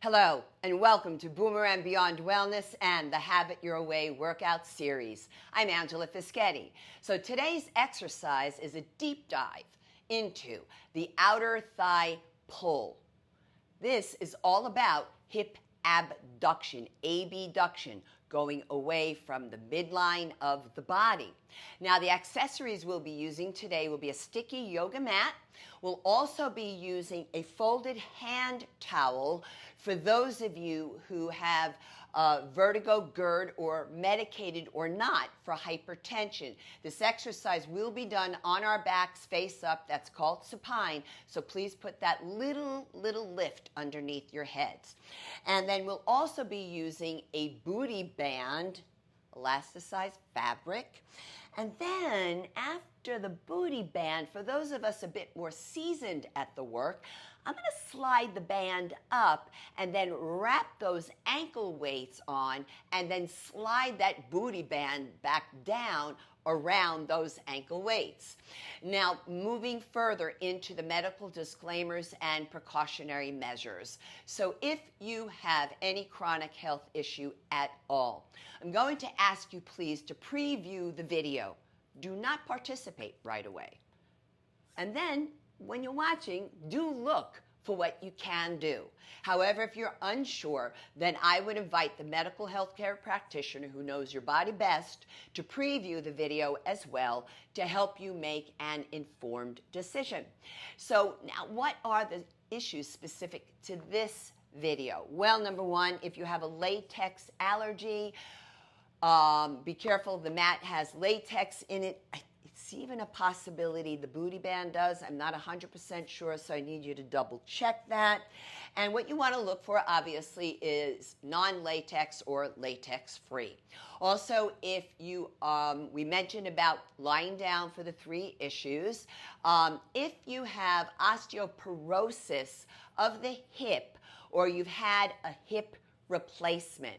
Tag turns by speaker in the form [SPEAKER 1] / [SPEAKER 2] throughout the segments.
[SPEAKER 1] Hello and welcome to Boomerang Beyond Wellness and the Have It Your Way workout series. I'm Angelafischetti. So today's exercise is a deep dive into the outer thigh pull. This is all about hip abduction, abduction, going away from the midline of the body. Now the accessories we'll be using today will be a sticky yoga mat. We'll also be using a folded hand towel for those of you who have vertigo, GERD, or medicated or not for hypertension. This exercise will be done on our backs face up. That's called supine. So please put that little lift underneath your heads. And then we'll also be using a booty band, elasticized fabric. And then after the booty band, for those of us a bit more seasoned at the work, I'm going to slide the band up and then wrap those ankle weights on and then slide that booty band back down around those ankle weights. Now, moving further into the medical disclaimers and precautionary measures. So if you have any chronic health issue at all, I'm going to ask you please to preview the video. Do not participate right away. And then when you're watching, do look for what you can do. However, if you're unsure, then I would invite the medical healthcare practitioner who knows your body best to preview the video as well to help you make an informed decision. So now, what are the issues specific to this video? Well, number one, if you have a latex allergy, be careful. The mat has latex in it. It's even a possibility the booty band does. I'm not 100% sure, so I need you to double check that. And what you want to look for, obviously, is non-latex or latex-free. Also, if you, we mentioned about lying down for the 3 issues. If you have osteoporosis of the hip or you've had a hip replacement,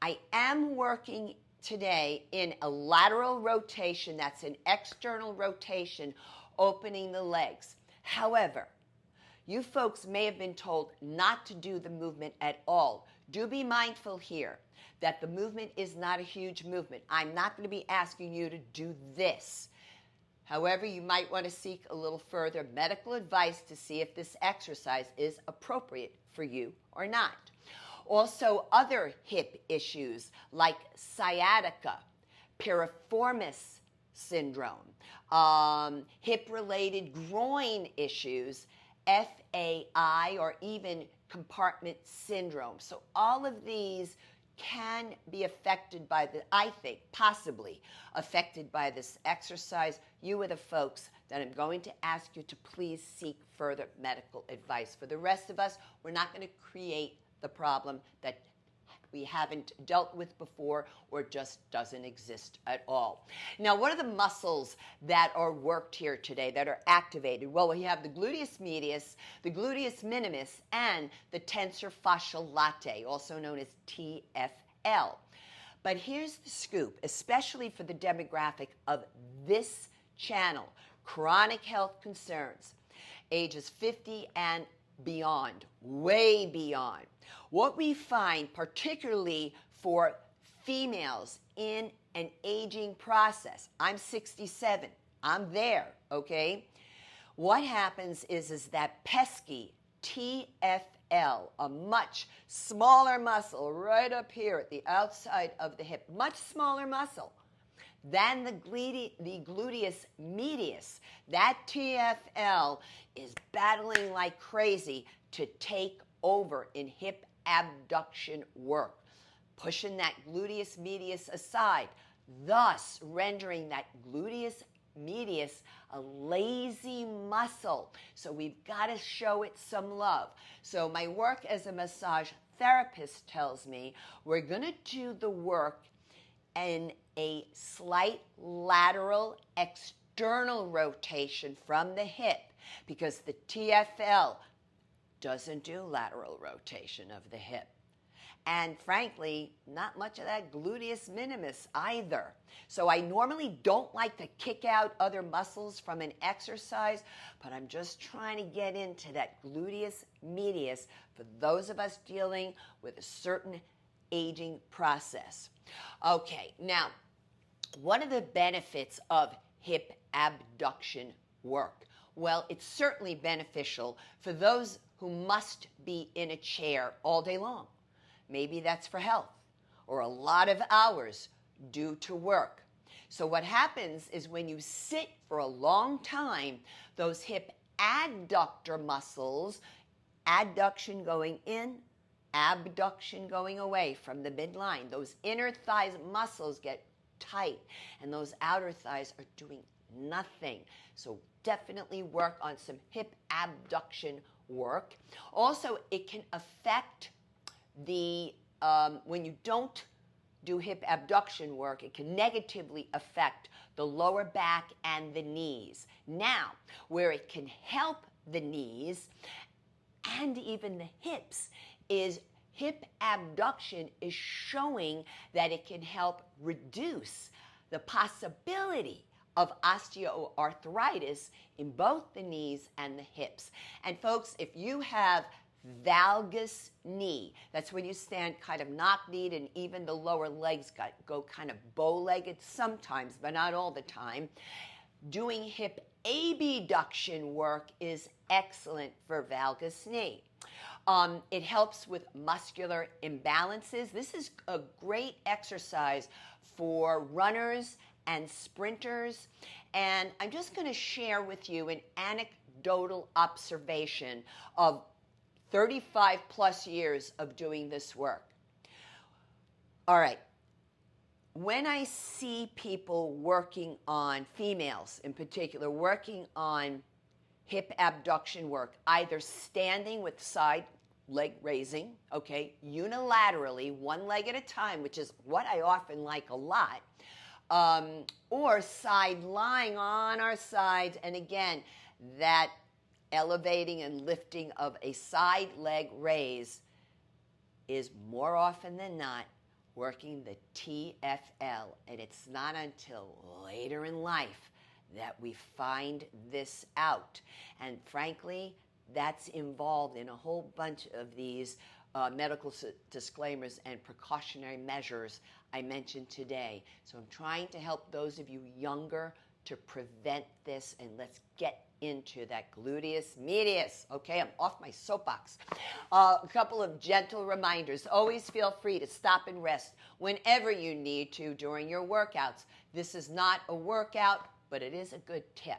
[SPEAKER 1] I am working today in a lateral rotation. That's an external rotation, opening the legs. However, you folks may have been told not to do the movement at all. Do be mindful here that the movement is not a huge movement. I'm not going to be asking you to do this. However, you might want to seek a little further medical advice to see if this exercise is appropriate for you or not. Also, other hip issues like sciatica, piriformis syndrome, hip-related groin issues, FAI, or even compartment syndrome. So all of these can be affected by I think, possibly affected by this exercise. You are the folks that I'm going to ask you to please seek further medical advice. For the rest of us, we're not going to create the problem that we haven't dealt with before or just doesn't exist at all. Now, what are the muscles that are worked here today, that are activated? Well, we have the gluteus medius, the gluteus minimus, and the tensor fasciae latae, also known as TFL. But here's the scoop, especially for the demographic of this channel, chronic health concerns, ages 50 and beyond, way beyond. What we find, particularly for females in an aging process, I'm 67, I'm there, okay? What happens is that pesky TFL, a much smaller muscle right up here at the outside of the hip, much smaller muscle than the gluteus medius. That TFL is battling like crazy to take over in hip abduction work, pushing that gluteus medius aside, thus rendering that gluteus medius a lazy muscle. So we've got to show it some love. So my work as a massage therapist tells me we're going to do the work in a slight lateral external rotation from the hip, because the TFL doesn't do lateral rotation of the hip. and frankly, not much of that gluteus minimus either. So I normally don't like to kick out other muscles from an exercise, but I'm just trying to get into that gluteus medius for those of us dealing with a certain aging process. Okay, now, what are the benefits of hip abduction work? Well, it's certainly beneficial for those who must be in a chair all day long. Maybe that's for health, or a lot of hours due to work. So what happens is when you sit for a long time, those hip adductor muscles, adduction going in, abduction going away from the midline, those inner thighs muscles get tight, and those outer thighs are doing nothing. So definitely work on some hip abduction work. Also, it can affect the, when you don't do hip abduction work, it can negatively affect the lower back and the knees. Now, where it can help the knees and even the hips is hip abduction is showing that it can help reduce the possibility of osteoarthritis in both the knees and the hips. And folks, if you have valgus knee, that's when you stand kind of knock-kneed and even the lower legs go kind of bow-legged sometimes, but not all the time, doing hip abduction work is excellent for valgus knee. It helps with muscular imbalances. This is a great exercise for runners and sprinters. And I'm just going to share with you an anecdotal observation of 35 plus years of doing this work. All right. When I see people working on, females in particular, working on hip abduction work, either standing with side leg raising, okay, unilaterally, one leg at a time, which is what I often like a lot, or side lying on our sides, and again, that elevating and lifting of a side leg raise is more often than not working the TFL, and it's not until later in life that we find this out. And frankly, that's involved in a whole bunch of these medical disclaimers and precautionary measures I mentioned today. So I'm trying to help those of you younger to prevent this, and let's get into that gluteus medius. Okay, I'm off my soapbox. A couple of gentle reminders. Always feel free to stop and rest whenever you need to during your workouts. This is not a workout, but it is a good tip.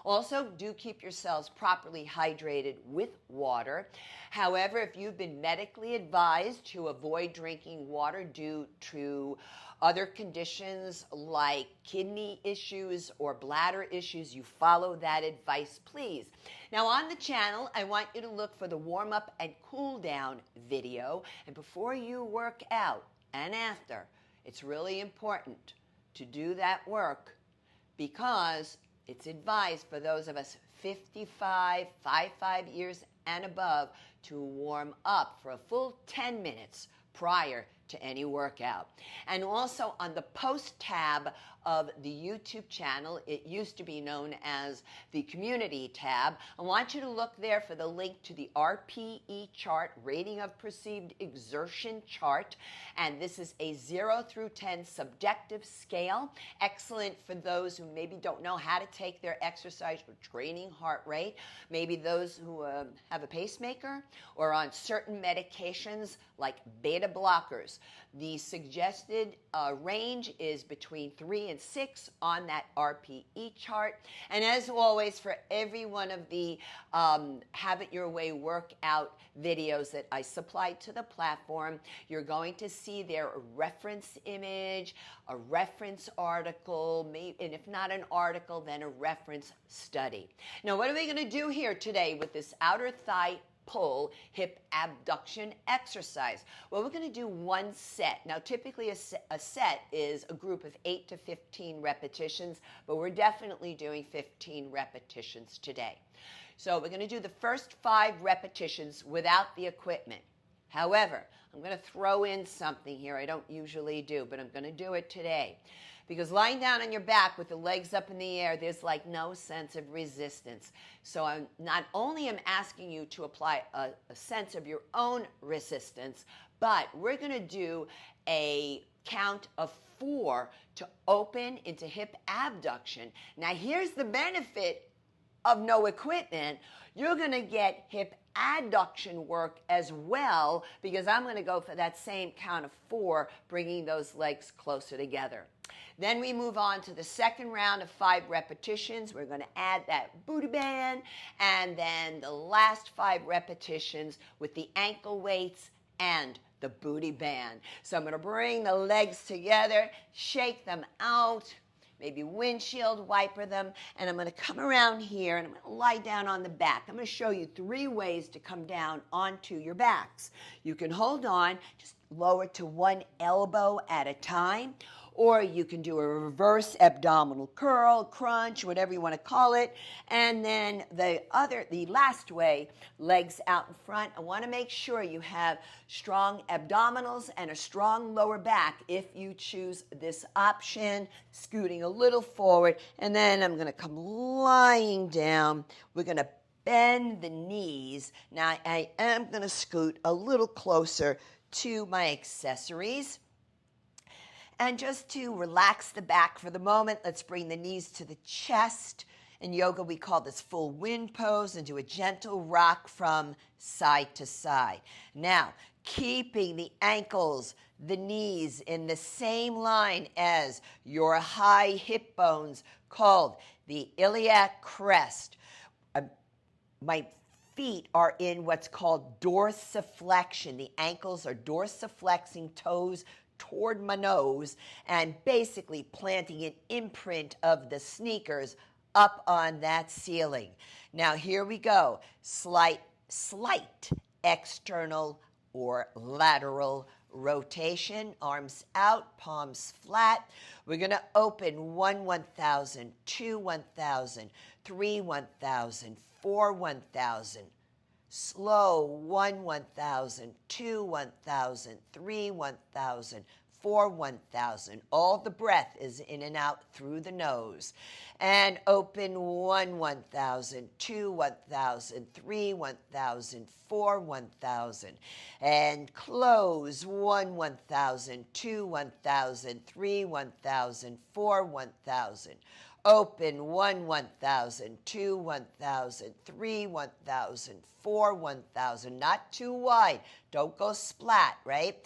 [SPEAKER 1] Also, do keep yourselves properly hydrated with water. However, if you've been medically advised to avoid drinking water due to other conditions like kidney issues or bladder issues, you follow that advice, please. Now on the channel, I want you to look for the warm-up and cool-down video. And before you work out and after, it's really important to do that work because it's advised for those of us 55 years and above to warm up for a full 10 minutes prior to any workout. And also on the post tab of the YouTube channel, it used to be known as the community tab. I want you to look there for the link to the RPE chart, rating of perceived exertion chart. And this is a 0 through 10 subjective scale. Excellent for those who maybe don't know how to take their exercise or training heart rate. Maybe those who have a pacemaker or on certain medications like beta blockers. The suggested range is between 3 and 6 on that RPE chart. And as always, for every one of the Have It Your Way workout videos that I supplied to the platform, you're going to see there a reference image, a reference article, and if not an article, then a reference study. Now, what are we going to do here today with this outer thigh pull hip abduction exercise? Well, we're going to do one set. Now, typically a set is a group of 8 to 15 repetitions, but we're definitely doing 15 repetitions today. So we're going to do the first 5 repetitions without the equipment. However, I'm going to throw in something here I don't usually do, but I'm going to do it today. Because lying down on your back with the legs up in the air, there's like no sense of resistance. So I'm not only am asking you to apply a sense of your own resistance, but we're going to do a count of 4 to open into hip abduction. Now here's the benefit of no equipment. You're going to get hip adduction work as well, because I'm going to go for that same count of 4, bringing those legs closer together. Then we move on to the second round of 5 repetitions. We're going to add that booty band, and then the last 5 repetitions with the ankle weights and the booty band. So I'm going to bring the legs together, shake them out, maybe windshield wiper them, and I'm going to come around here and I'm going to lie down on the back. I'm going to show you 3 ways to come down onto your backs. You can hold on, just lower to 1 elbow at a time, or you can do a reverse abdominal curl, crunch, whatever you want to call it. And then the last way, legs out in front. I want to make sure you have strong abdominals and a strong lower back if you choose this option. Scooting a little forward, and then I'm going to come lying down. We're going to bend the knees. Now I am going to scoot a little closer to my accessories. And just to relax the back for the moment, let's bring the knees to the chest. In yoga, we call this full wind pose, and do a gentle rock from side to side. Now, keeping the ankles, the knees in the same line as your high hip bones, called the iliac crest. My feet are in what's called dorsiflexion. The ankles are dorsiflexing, toes toward my nose, and basically planting an imprint of the sneakers up on that ceiling. Now here we go. Slight external or lateral rotation. Arms out, palms flat. We're going to open 1, 1,000, 2, 1,000, 3, 1,000, 4, 1,000. Slow, 1, 1,000, 2, 1,000, 3, 1,000, 4, 1,000. All the breath is in and out through the nose. And open 1, 1,000, 2, 1,000, 3, 1,000, 4, 1,000. And close 1, 1,000, 2, 1,000, 3, 1,000, 4, 1,000. Open 1, 1,000, 2, 1,000, 3, 1,000, 4, 1,000. Not too wide. Don't go splat, right?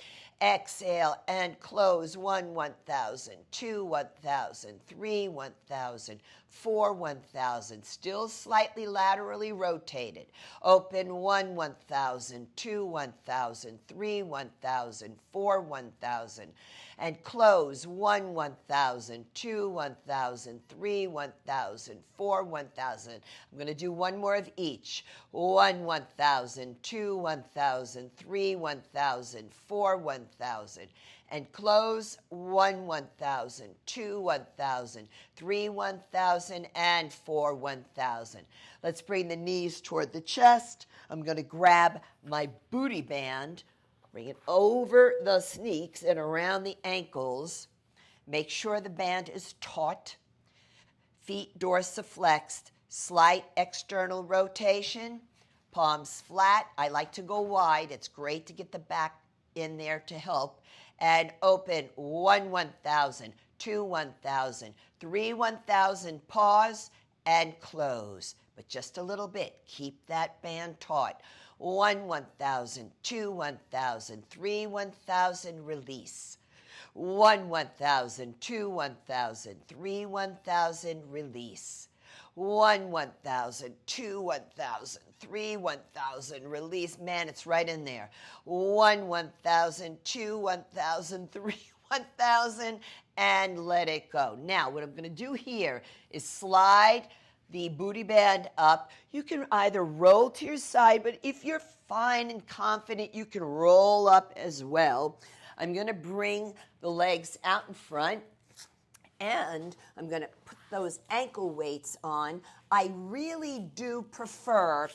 [SPEAKER 1] Exhale and close 1, 1,000, 2, 1,000, 3, 1,000, 4, 1,000. Still slightly laterally rotated. Open 1, 1,000, 2, 1,000, 3, 1,000, 4, 1,000. And close 1, 1,000, 2, 1,000, 3, 1,000, 4, 1,000. I'm going to do one more of each. 1, 1,000, 2, 1,000, 3, 1,000, 4, 1,000. And close 1, 1,000, 2, 1,000, 3, 1,000, and 4, 1,000. Let's bring the knees toward the chest. I'm going to grab my booty band, bring it over the sneaks and around the ankles. Make sure the band is taut. Feet dorsiflexed. Slight external rotation. Palms flat. I like to go wide. It's great to get the back in there to help. And open 1, 1,000, 2, 1,000, 3, 1,000. Pause and close. But just a little bit. Keep that band taut. 1, 1,000, 2, 1,000, 3, 1,000, release. 1, 1,000, 2, 1,000, 3, 1,000, release. 1, 1,000, 2, 1,000, 3, 1,000, release. Man, it's right in there. 1, 1,000, 2, 1,000, 3, 1,000, and let it go. Now, what I'm going to do here is slide the booty band up. You can either roll to your side, but if you're fine and confident, you can roll up as well. I'm going to bring the legs out in front, and I'm going to put those ankle weights on. I really do prefer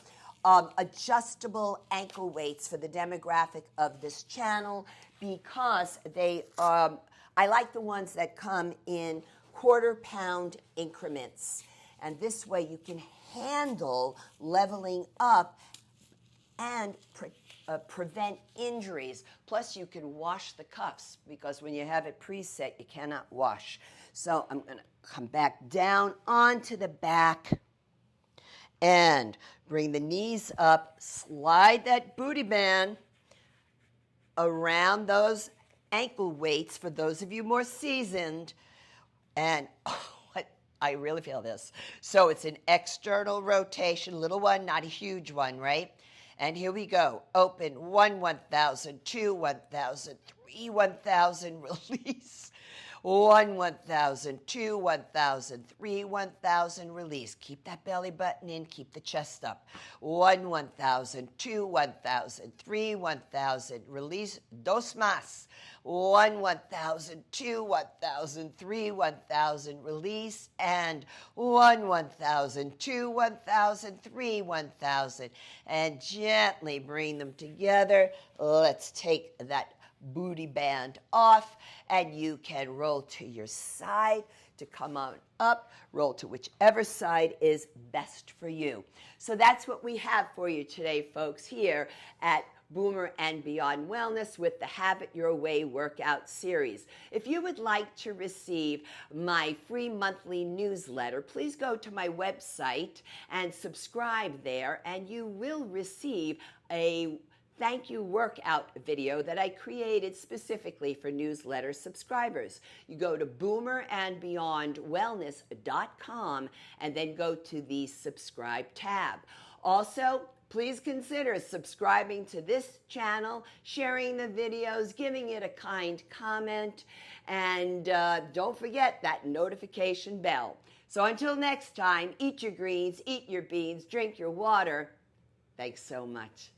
[SPEAKER 1] adjustable ankle weights for the demographic of this channel because I like the ones that come in quarter-pound increments. And this way you can handle leveling up and prevent injuries. Plus, you can wash the cuffs because when you have it preset, you cannot wash. So I'm going to come back down onto the back and bring the knees up. Slide that booty band around those ankle weights for those of you more seasoned. And I really feel this. So it's an external rotation, little one, not a huge one, right? And here we go. Open 1, 1,000, 2, 1,000, 3, 1,000, release. 1, 1,000, 2, 1,000, 3, 1,000, release. Keep that belly button in, keep the chest up. 1, 1,000, 2, 1,000, 3, 1,000, release. Dos más. 1, 1,000, 2, 1,000, 3, 1,000, release. And 1, 1,000, 2, 1,000, 3, 1,000. And gently bring them together. Let's take that booty band off, and you can roll to your side to come on up, roll to whichever side is best for you. So that's what we have for you today, folks, here at Boomer and Beyond Wellness with the Have It Your Way workout series. If you would like to receive my free monthly newsletter, please go to my website and subscribe there, and you will receive a thank you workout video that I created specifically for newsletter subscribers. You go to boomerandbeyondwellness.com and then go to the subscribe tab. Also, please consider subscribing to this channel, sharing the videos, giving it a kind comment, and don't forget that notification bell. So until next time, eat your greens, eat your beans, drink your water. Thanks so much.